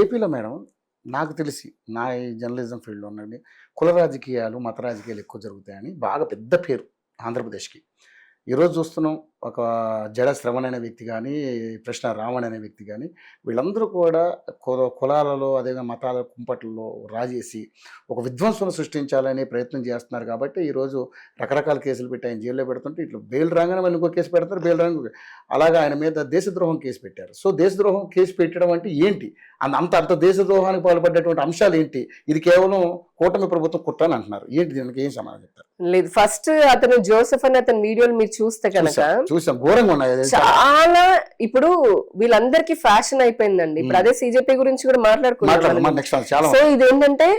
ఏపీలో మేడం నాకు తెలిసి నా ఈ జర్నలిజం ఫీల్డ్లో ఉండండి కుల రాజకీయాలు మత రాజకీయాలు ఎక్కువ జరుగుతాయని బాగా పెద్ద పేరు ఆంధ్రప్రదేశ్కి. ఈరోజు చూస్తున్నాం ఒక జడ శ్రవణ్ అనే వ్యక్తి కానీ కృష్ణ రావణ్ అనే వ్యక్తి కానీ వీళ్ళందరూ కూడా కులాలలో అదేవిధంగా మతాల కుంపట్లలో రాజేసి ఒక విధ్వంసం సృష్టించాలనే ప్రయత్నం చేస్తున్నారు. కాబట్టి ఈరోజు రకరకాల కేసులు పెట్టి ఆయన జైల్లో పెడుతుంటే ఇట్లా బెయిల్ రాగానే మళ్ళీ ఇంకో కేసు పెడతారు, బెయిల్ రాగానే అలాగా ఆయన మీద దేశద్రోహం కేసు పెట్టారు. సో దేశద్రోహం కేసు పెట్టడం అంటే ఏంటి, అంత దేశద్రోహానికి పాల్పడ్డటువంటి అంశాలు ఏంటి? ఇది కేవలం కూటమి ప్రభుత్వం కుట్ర అని అంటున్నారు. ఏంటి దీనికి ఏం సమాధానం చెప్తారు? లేదు, ఫస్ట్ అతను జోసెఫ్ అని అతని వీడియోలు మీరు చూస్తే కనుక చూసాం, ఘోరంగా ఉన్నాయి. చాలా ఇప్పుడు వీళ్ళందరికీ ఫ్యాషన్ అయిపోయిందండి. ఇప్పుడు అదే సిజేపీ గురించి కూడా మాట్లాడుకున్నాం. సో ఇదేంటంటే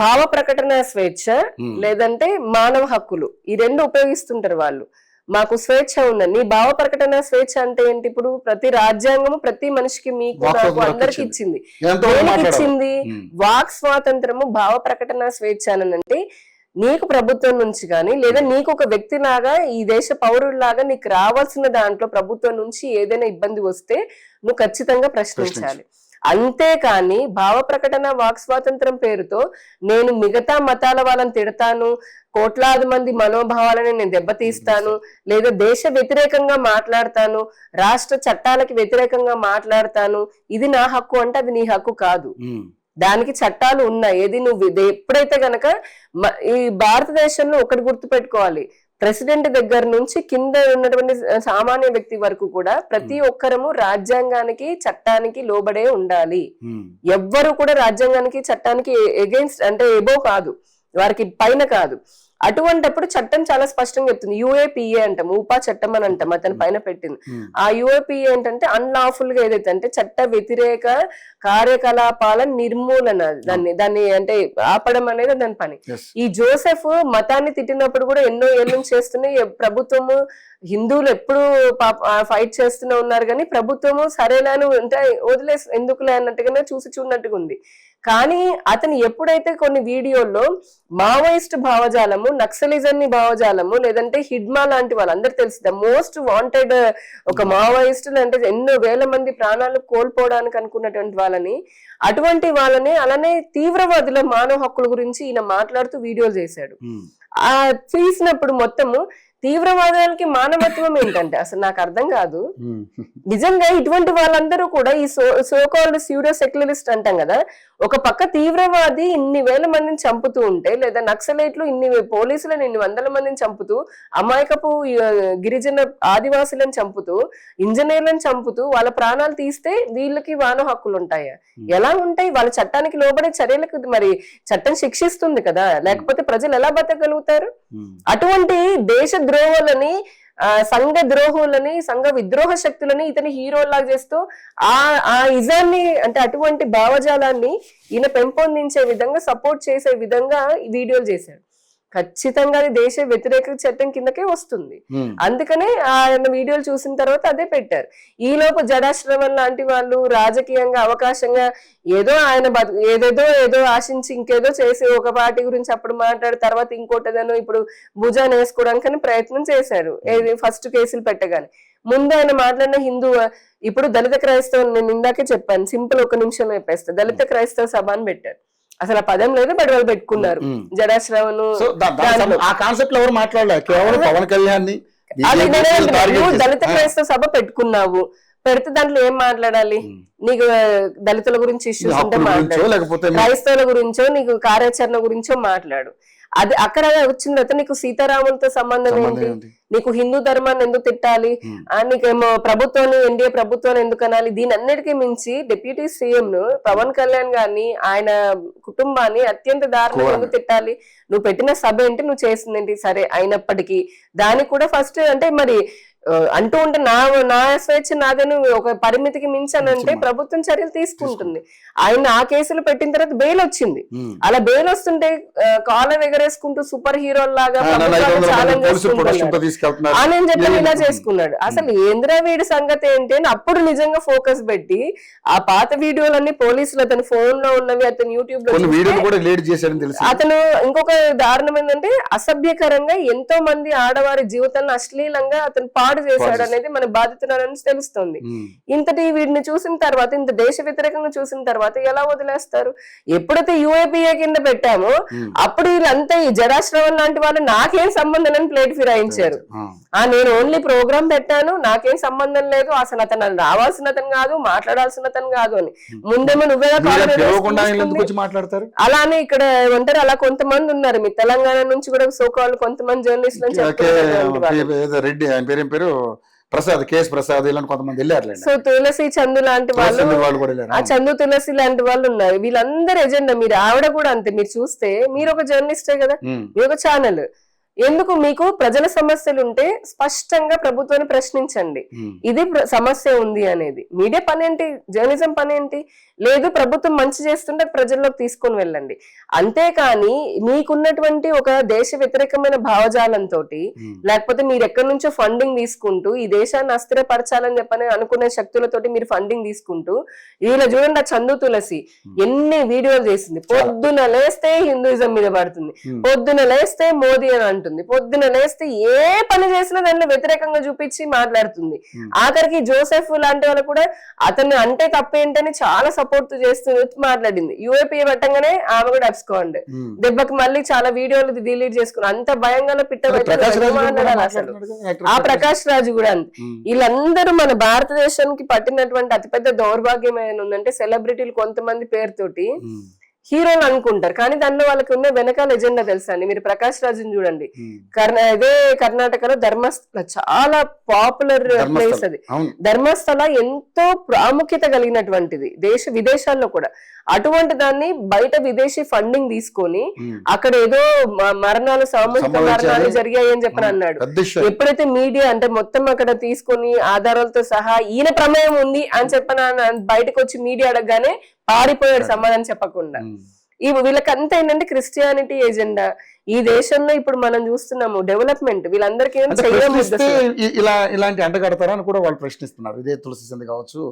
భావ ప్రకటన స్వేచ్ఛ లేదంటే మానవ హక్కులు ఈ రెండు ఉపయోగిస్తుంటారు వాళ్ళు. మాకు స్వేచ్ఛ ఉందని, నీ భావ ప్రకటన స్వేచ్ఛ అంటే ఏంటి? ఇప్పుడు ప్రతి రాజ్యాంగము ప్రతి మనిషికి మీకు నాకు అందరికి ఇచ్చింది. ఇచ్చింది వాక్ స్వాతంత్రము, భావ ప్రకటన స్వేచ్ఛ అని అంటే నీకు ప్రభుత్వం నుంచి కానీ లేదా నీకు ఒక వ్యక్తి లాగా ఈ దేశ పౌరుడిలాగా నీకు రావాల్సిన దాంట్లో ప్రభుత్వం నుంచి ఏదైనా ఇబ్బంది వస్తే నువ్వు ఖచ్చితంగా ప్రశ్నించాలి. అంతేకాని భావ ప్రకటన వాక్ స్వాతంత్రం పేరుతో నేను మిగతా మతాల వాళ్ళని తిడతాను, కోట్లాది మంది మనోభావాలని నేను దెబ్బతీస్తాను, లేదా దేశ వ్యతిరేకంగా మాట్లాడతాను, రాష్ట్ర చట్టాలకి వ్యతిరేకంగా మాట్లాడతాను, ఇది నా హక్కు అంటే అది నీ హక్కు కాదు. దానికి చట్టాలు ఉన్నాయి. ఏది నువ్వు ఎప్పుడైతే గనక ఈ భారతదేశంలో ఒకటి గుర్తు పెట్టుకోవాలి, ప్రెసిడెంట్ దగ్గర నుంచి కింద ఉన్నటువంటి సామాన్య వ్యక్తి వరకు కూడా ప్రతి ఒక్కరము రాజ్యాంగానికి చట్టానికి లోబడే ఉండాలి. ఎవ్వరు కూడా రాజ్యాంగానికి చట్టానికి ఎగెయిన్స్ట్ అంటే ఎబో కాదు, వారికి పైన కాదు. అటువంటిప్పుడు చట్టం చాలా స్పష్టంగా చెప్తుంది. యుఏపిఏ అంటాం, ఉపా చట్టం అని అంటాం, అతని పైన పెట్టింది. ఆ యుఏపిఏ ఏంటంటే అన్లాఫుల్ గా ఏదైతే అంటే చట్ట వ్యతిరేక కార్యకలాపాల నిర్మూలన, దాన్ని అంటే ఆపడం అనేది దాని పని. ఈ జోసెఫ్ మతాన్ని తిట్టినప్పుడు కూడా ఎన్నో ఏళ్ళ నుంచి చేస్తున్నాయి ప్రభుత్వము. హిందువులు ఎప్పుడు ఫైట్ చేస్తూనే ఉన్నారు కానీ ప్రభుత్వము సరేనాను అంటే వదిలేసి ఎందుకులే అన్నట్టుగానే చూడనట్టుగా ఉంది. కానీ అతను ఎప్పుడైతే కొన్ని వీడియోల్లో మావోయిస్ట్ భావజాలము, నక్సలిజం భావజాలము, లేదంటే హిడ్మా లాంటి వాళ్ళందరూ తెలుసు ద మోస్ట్ వాంటెడ్ ఒక మావోయిస్టులు అంటే ఎన్నో వేల మంది ప్రాణాలు కోల్పోవడానికి అనుకున్నటువంటి వాళ్ళని, అటువంటి వాళ్ళని అలానే తీవ్రవాదుల మానవ హక్కుల గురించి ఈయన మాట్లాడుతూ వీడియోలు చేశాడు. ఆ తీసినప్పుడు మొత్తము తీవ్రవాదానికి మానవత్వం ఏంటంటే అసలు నాకు అర్థం కాదు. నిజంగా ఇటువంటి వాళ్ళందరూ కూడా ఈ సోకాల్డ్ స్యూడో సెక్యులరిస్ట్ అంటాం కదా, ఒక పక్క తీవ్రవాది ఇన్ని వేల మందిని చంపుతూ ఉంటే, లేదా నక్సలైట్లు ఇన్ని పోలీసులను ఇన్ని వందల మందిని చంపుతూ, అమాయకపు గిరిజన ఆదివాసులను చంపుతూ, ఇంజనీర్లను చంపుతూ వాళ్ళ ప్రాణాలు తీస్తే వీళ్ళకి మానవ హక్కులు ఉంటాయా? ఎలా ఉంటాయి? వాళ్ళ చట్టానికి లోబడే చర్యలకు మరి చట్టం శిక్షిస్తుంది కదా, లేకపోతే ప్రజలు ఎలా బతకగలుగుతారు? అటువంటి దేశ ద్రోహులని, సంఘ ద్రోహులని, సంఘ విద్రోహ శక్తులని ఇతని హీరోలాగా చేస్తూ ఆ ఇజాన్ని అంటే అటువంటి భావజాలాన్ని ఈయన పెంపొందించే విధంగా సపోర్ట్ చేసే విధంగా వీడియోలు చేశాడు. ఖచ్చితంగా అది దేశ వ్యతిరేక చట్టం కిందకే వస్తుంది. అందుకనే ఆయన వీడియోలు చూసిన తర్వాత అదే పెట్టారు. ఈ లోపు జడాశ్రవణ్ లాంటి వాళ్ళు రాజకీయంగా అవకాశంగా ఏదో ఆయన ఏదో ఆశించి ఇంకేదో చేసి ఒక పార్టీ గురించి అప్పుడు మాట్లాడి తర్వాత ఇంకోటిదనో ఇప్పుడు భుజాన్ని వేసుకోవడానికి ప్రయత్నం చేశారు. ఫస్ట్ కేసులు పెట్టగానే ముందు ఆయన మాట్లాడిన హిందూ, ఇప్పుడు దళిత క్రైస్తవ, నేను ఇందాకే చెప్పాను, సింపుల్ ఒక నిమిషం చెప్పేస్తా, దళిత క్రైస్తవ సభ అని పెట్టారు. అసలు ఆ పదం లేదు, బట్ వాళ్ళు పెట్టుకున్నారు జడాశ్రవను. దళిత క్రైస్తవ సభ పెట్టుకున్నావు, పెడితే దాంట్లో ఏం మాట్లాడాలి? నీకు దళితుల గురించి ఇష్యూస్ ఉంటే మాట్లాడు, క్రైస్తవుల గురించో నీకు కార్యాచరణ గురించో మాట్లాడు. అది అక్కడ వచ్చిన తర్వాత నీకు సీతారాములతో సంబంధం ఏంటి? నీకు హిందూ ధర్మాన్ని ఎందుకు తిట్టాలి? నీకేమో ప్రభుత్వాన్ని, ఎన్డీఏ ప్రభుత్వాన్ని ఎందుకు అనాలి? దీని అన్నిటికీ మించి డిప్యూటీ సీఎం ను పవన్ కళ్యాణ్ గారిని, ఆయన కుటుంబాన్ని అత్యంత దారుణంగా ఎందుకు తిట్టాలి? నువ్వు పెట్టిన సభ ఏంటి, నువ్వు చేసింది ఏంటి? సరే అయినప్పటికీ దానికి కూడా ఫస్ట్ అంటే మరి అంటూ ఉంటే నా స్వేచ్ఛ నాదని ఒక పరిమితికి మించానంటే ప్రభుత్వం చర్యలు తీసుకుంటుంది. ఆయన ఆ కేసులు పెట్టిన తర్వాత బెయిల్ వచ్చింది. అలా బెయిల్ వస్తుంటే కాలర్ ఎగరేసుకుంటూ సూపర్ హీరో లాగా ఛాలెంజ్ అని చెప్పి ఇలా చేసుకున్నాడు. అసలు ఏంద్రా వీడి సంగతి ఏంటి అని అప్పుడు నిజంగా ఫోకస్ పెట్టి ఆ పాత వీడియోలన్నీ పోలీసులు అతని ఫోన్ లో ఉన్నవి, అతను యూట్యూబ్ లో, అతను ఇంకొక దారుణం ఏంటంటే అసభ్యకరంగా ఎంతో మంది ఆడవారి జీవితాన్ని అశ్లీలంగా అతను పాడు చేశాడు అనేది మన బాధితులని తెలుస్తుంది. ఇంతటి వీడిని చూసిన తర్వాత, ఇంత దేశ వ్యతిరేకంగా చూసిన తర్వాత ఎలా వదిలేస్తారు? ఎప్పుడైతే యూఏపీఏ కింద పెట్టామో అప్పుడు వీళ్ళంతా ఈ జడాశ్రవణ్ లాంటి వాళ్ళు నాకేం సంబంధం అని ప్లేట్ ఫిరాయించారు. నేను ఓన్లీ ప్రోగ్రామ్ పెట్టాను, నాకేం సంబంధం లేదు, అసలు అతను రావాల్సిన అతను కాదు, మాట్లాడాల్సిన అతను కాదు అని ముందేమో నువ్వే మాట్లాడతారు. అలానే ఇక్కడ ఏమంటారు, అలా కొంతమంది ఉన్నారు మీ తెలంగాణ నుంచి కూడా సోకాళ్ళు కొంతమంది జర్నలిస్టులు రెడ్డి ఆయన పేరు ప్రసాద్, కేఎస్ ప్రసాద్ ఇలాంటి కొంతమంది వెళ్ళారు. సో తులసి చందు లాంటి వాళ్ళు, ఆ చందు తులసి లాంటి వాళ్ళు ఉన్నారు. వీళ్ళందరూ ఎజెండా. మీరు ఆవిడ కూడా అంతే. మీరు చూస్తే మీరు ఒక జర్నలిస్టే కదా, మీరు ఒక ఛానల్. ఎందుకు మీకు ప్రజల సమస్యలు ఉంటే స్పష్టంగా ప్రభుత్వాన్ని ప్రశ్నించండి, ఇది సమస్య ఉంది అనేది. మీడియా పని ఏంటి, జర్నలిజం పని ఏంటి? లేదు ప్రభుత్వం మంచి చేస్తుంటే ప్రజల్లోకి తీసుకొని వెళ్ళండి. అంతేకాని మీకున్నటువంటి ఒక దేశ వ్యతిరేకమైన భావజాలంతో, లేకపోతే మీరు ఎక్కడి నుంచో ఫండింగ్ తీసుకుంటూ ఈ దేశాన్ని అస్థిరపరచాలని చెప్పని అనుకునే శక్తులతోటి మీరు ఫండింగ్ తీసుకుంటూ, ఇలా చూడండి ఆ చందు తులసి ఎన్ని వీడియోలు చేసింది. పొద్దున లేస్తే హిందూయిజం మీద పడుతుంది, పొద్దున లేస్తే మోదీ అని అంటుంది, పొద్దున లేస్తే ఏ పని చేసినా దానిలో వ్యతిరేకంగా చూపించి మాట్లాడుతుంది. ఆఖరికి జోసెఫ్ లాంటి వాళ్ళు కూడా అతను అంటే తప్పేంటని చాలా సపోర్ట్ చేస్తూ మాట్లాడింది. యూఏపీఏ పెట్టంగానే ఆమె కూడా అప్సుకోండి దెబ్బకి మళ్ళీ చాలా వీడియోలు డిలీట్ చేసుకుని అంత భయంగా అసలు. ఆ ప్రకాష్ రాజు కూడా వీళ్ళందరూ మన భారతదేశానికి పట్టినటువంటి అతిపెద్ద దౌర్భాగ్యం ఏముందంటే, సెలబ్రిటీలు కొంతమంది పేరుతోటి హీరోలు అనుకుంటారు, కానీ దానిలో వాళ్ళకి ఉన్న వెనకాల ఎజెండా తెలుసా అండి. మీరు ప్రకాష్ రాజుని చూడండి, ఇదే కర్ణాటకలో ధర్మస్థల చాలా పాపులర్ ప్లేస్ అది. ధర్మస్థల ఎంతో ప్రాముఖ్యత కలిగినటువంటిది విదేశాల్లో కూడా. అటువంటి దాన్ని బయట విదేశీ ఫండింగ్ తీసుకొని అక్కడ ఏదో మరణాలు, సామూహిక మరణాలు జరిగాయి అని చెప్పని అన్నాడు. ఎప్పుడైతే మీడియా అంటే మొత్తం అక్కడ తీసుకొని ఆధారాలతో సహా ఈయన ప్రమేయం ఉంది అని చెప్పని బయటకు వచ్చి మీడియా అడగగానే పారిపోయాడు సమాధానం చెప్పకుండా. వీళ్ళకంతా ఏంటంటే క్రిస్టియానిటీ ఎజెండా. ఈ దేశంలో ఇప్పుడు మనం చూస్తున్నాము డెవలప్మెంట్, వీళ్ళందరికీ ఇలాంటి అంటగడతారా అని కూడా వాళ్ళు ప్రశ్నిస్తున్నారు. ఇదే తులసి చంద్ కావచ్చు,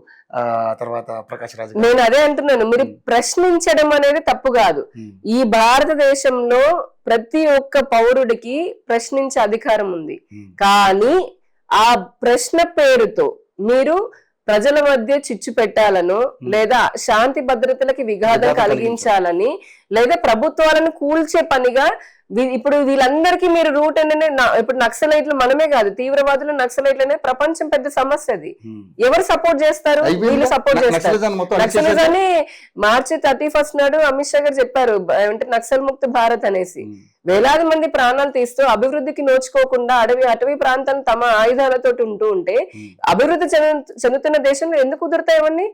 తర్వాత ప్రకాష్ రాజు. నేను అదే అంటున్నాను, మీరు ప్రశ్నించడం అనేది తప్పు కాదు. ఈ భారతదేశంలో ప్రతి ఒక్క పౌరుడికి ప్రశ్నించే అధికారం ఉంది. కానీ ఆ ప్రశ్న పేరుతో మీరు ప్రజల మధ్య చిచ్చు పెట్టాలను, లేదా శాంతి భద్రతలకి విఘాతం కలిగించాలని, లేదా ప్రభుత్వాలను కూల్చే పనిగా ఇప్పుడు వీళ్ళందరికీ మీరు రూట్ ఏంటంటే, ఇప్పుడు నక్సలైట్లు మనమే కాదు, తీవ్రవాదులు నక్సలైట్లు అనేది ప్రపంచం పెద్ద సమస్య. అది ఎవరు సపోర్ట్ చేస్తారు? వీళ్ళు సపోర్ట్ చేస్తారు. నక్సలిజాన్ని మార్చి 31 నాడు అమిత్ షా గారు చెప్పారు, అంటే నక్సల్ ముక్త భారత్ అనేసి. వేలాది మంది ప్రాణాలు తీస్తూ అభివృద్ధికి నోచుకోకుండా అటవీ ప్రాంతాన్ని తమ ఆయుధాలతో ఉంటూ ఉంటే అభివృద్ధి చెందుతున్న దేశంలో ఎందుకు కుదురుతాయవన్నీ?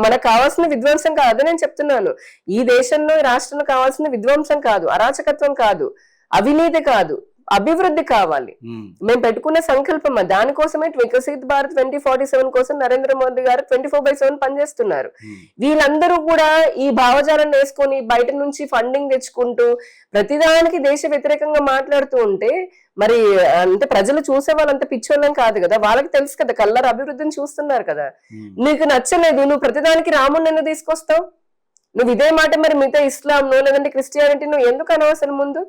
మనకు కావాల్సిన విధ్వంసం కాదు నేను చెప్తున్నాను. ఈ దేశంలో, ఈ రాష్ట్రంలో కావాల్సిన విధ్వంసం కాదు, అరాచకత్వం కాదు, అవినీతి కాదు, అభివృద్ధి కావాలి. మేము పెట్టుకున్న సంకల్పం దానికోసమే వికసిత్ భారత్ 2047 కోసం నరేంద్ర మోదీ గారు 24/7 పనిచేస్తున్నారు. వీళ్ళందరూ కూడా ఈ భావజాలను వేసుకొని బయట నుంచి ఫండింగ్ తెచ్చుకుంటూ ప్రతిదానికి దేశ వ్యతిరేకంగా మాట్లాడుతూ ఉంటే మరి అంటే ప్రజలు చూసే వాళ్ళంత పిచ్చోళ్ళం కాదు కదా, వాళ్ళకి తెలుసు కదా, కళ్ళర్ అభివృద్ధిని చూస్తున్నారు కదా. నీకు నచ్చలేదు, నువ్వు ప్రతిదానికి రాముడిని తీసుకొస్తావు. నువ్వు ఇదే మాట మరి మిగతా ఇస్లాంను లేదంటే క్రిస్టియానిటీను ఎందుకు అనవసరం? ముందు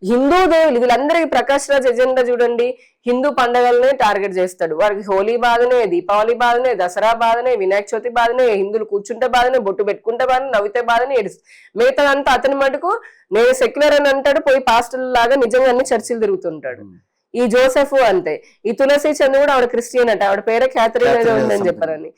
హిందూ దేవులు వీళ్ళందరికీ ప్రకాష్ రాజ్ ఎజెండా చూడండి, హిందూ పండుగలనే టార్గెట్ చేస్తాడు. వారికి హోలీ బాధనే, దీపావళి బాధనే, దసరా బాధనే, వినాయక చవితి బాధనే, హిందువులు కూర్చుంటే బాధనే, బొట్టు పెట్టుకుంటే బాధనే, నవ్వితే బాధనే, మిగతా అంతా అతని మటుకు నేను సెక్యులర్ అని అంటాడు, పోయి పాస్టల్ లాగా నిజంగా అన్ని చర్చిలు తిరుగుతుంటాడు. ఈ జోసెఫ్ అంతే. ఈ తులసి చంద్ కూడా ఆవిడ క్రిస్టియన్ అట, ఆవిడ పేరే క్యాథరిన్ ఏదో ఉందని చెప్పారని.